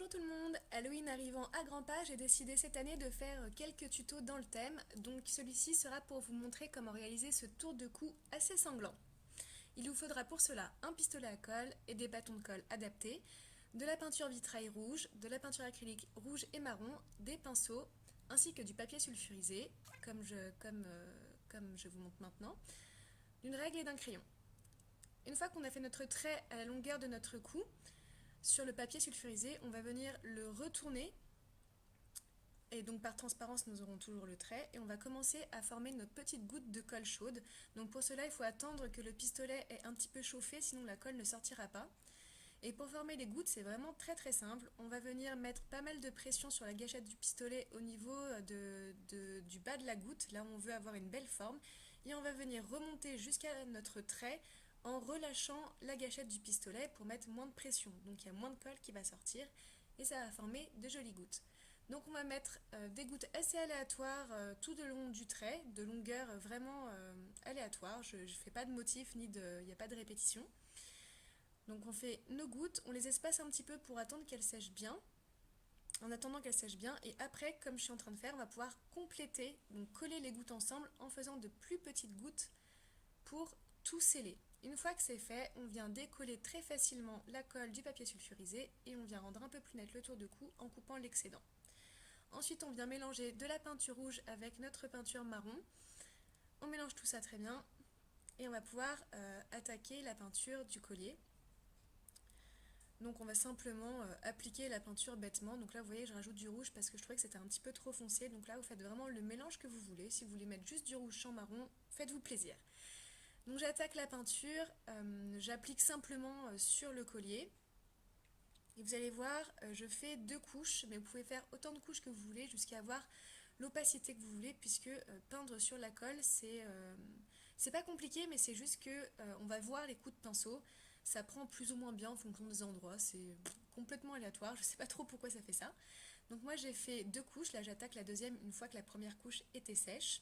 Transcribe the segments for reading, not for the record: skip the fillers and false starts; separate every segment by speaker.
Speaker 1: Bonjour tout le monde, Halloween arrivant à grands pas, j'ai décidé cette année de faire quelques tutos dans le thème, donc celui-ci sera pour vous montrer comment réaliser ce tour de cou assez sanglant. Il vous faudra pour cela un pistolet à colle et des bâtons de colle adaptés, de la peinture vitrail rouge, de la peinture acrylique rouge et marron, des pinceaux, ainsi que du papier sulfurisé, comme je vous montre maintenant, d'une règle et d'un crayon. Une fois qu'on a fait notre trait à la longueur de notre cou, sur le papier sulfurisé, on va venir le retourner et donc par transparence nous aurons toujours le trait et on va commencer à former nos petites gouttes de colle chaude. Donc pour cela il faut attendre que le pistolet ait un petit peu chauffé, sinon la colle ne sortira pas. Et pour former les gouttes, c'est vraiment très simple. On va venir mettre pas mal de pression sur la gâchette du pistolet au niveau du bas de la goutte, là où on veut avoir une belle forme. Et on va venir remonter jusqu'à notre trait en relâchant la gâchette du pistolet pour mettre moins de pression. Donc il y a moins de colle qui va sortir et ça va former de jolies gouttes. Donc on va mettre des gouttes assez aléatoires tout le long du trait, de longueur vraiment aléatoire. Je ne fais pas de motif, il n'y a pas de répétition. Donc on fait nos gouttes, on les espace un petit peu pour attendre qu'elles sèchent bien. En attendant qu'elles sèchent bien, et après, comme je suis en train de faire, on va pouvoir compléter, donc coller les gouttes ensemble en faisant de plus petites gouttes pour tout sceller. Une fois que c'est fait, on vient décoller très facilement la colle du papier sulfurisé et on vient rendre un peu plus net le tour de cou en coupant l'excédent. Ensuite, on vient mélanger de la peinture rouge avec notre peinture marron. On mélange tout ça très bien et on va pouvoir attaquer la peinture du collier. Donc on va simplement appliquer la peinture bêtement. Donc là vous voyez je rajoute du rouge parce que je trouvais que c'était un petit peu trop foncé. Donc là vous faites vraiment le mélange que vous voulez. Si vous voulez mettre juste du rouge sans marron, faites-vous plaisir. Donc j'attaque la peinture, j'applique simplement sur le collier. Et vous allez voir, je fais 2 couches, mais vous pouvez faire autant de couches que vous voulez jusqu'à avoir l'opacité que vous voulez, puisque peindre sur la colle, c'est pas compliqué, mais c'est juste que on va voir les coups de pinceau. Ça prend plus ou moins bien en fonction des endroits, c'est complètement aléatoire, je sais pas trop pourquoi ça fait ça. Donc moi j'ai fait 2 couches, là j'attaque la deuxième une fois que la première couche était sèche.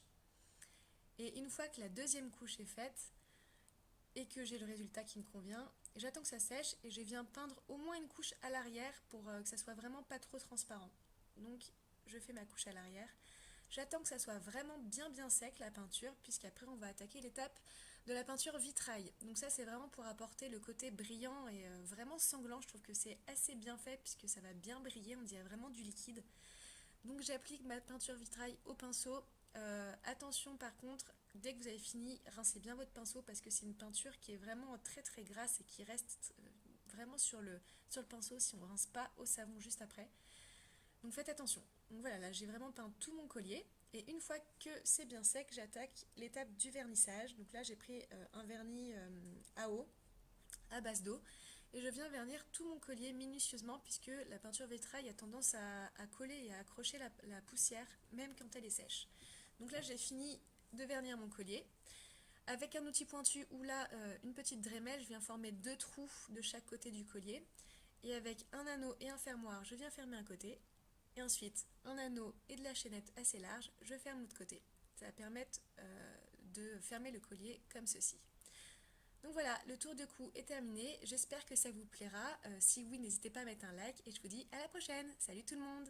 Speaker 1: Et une fois que la deuxième couche est faite, et que j'ai le résultat qui me convient, j'attends que ça sèche et je viens peindre au moins une couche à l'arrière pour que ça soit vraiment pas trop transparent. Donc je fais ma couche à l'arrière. J'attends que ça soit vraiment bien sec la peinture, puisqu'après on va attaquer l'étape de la peinture vitrail. Donc ça c'est vraiment pour apporter le côté brillant et vraiment sanglant. Je trouve que c'est assez bien fait puisque ça va bien briller, on dirait vraiment du liquide. Donc j'applique ma peinture vitrail au pinceau. Attention par contre, dès que vous avez fini, rincez bien votre pinceau parce que c'est une peinture qui est vraiment très grasse et qui reste vraiment sur le pinceau si on ne rince pas au savon juste après. Donc faites attention. Donc voilà, là j'ai vraiment peint tout mon collier. Et une fois que c'est bien sec, j'attaque l'étape du vernissage. Donc là j'ai pris un vernis à eau, à base d'eau. Et je viens vernir tout mon collier minutieusement puisque la peinture vitrail a tendance à coller et à accrocher la poussière même quand elle est sèche. Donc là j'ai fini de vernir mon collier. Avec un outil pointu ou là une petite drémelle, je viens former 2 trous de chaque côté du collier. Et avec un anneau et un fermoir, je viens fermer un côté. Et ensuite, un anneau et de la chaînette assez large, je ferme l'autre côté. Ça va permettre de fermer le collier comme ceci. Donc voilà, le tour de cou est terminé. J'espère que ça vous plaira. Si oui, n'hésitez pas à mettre un like et je vous dis à la prochaine. Salut tout le monde!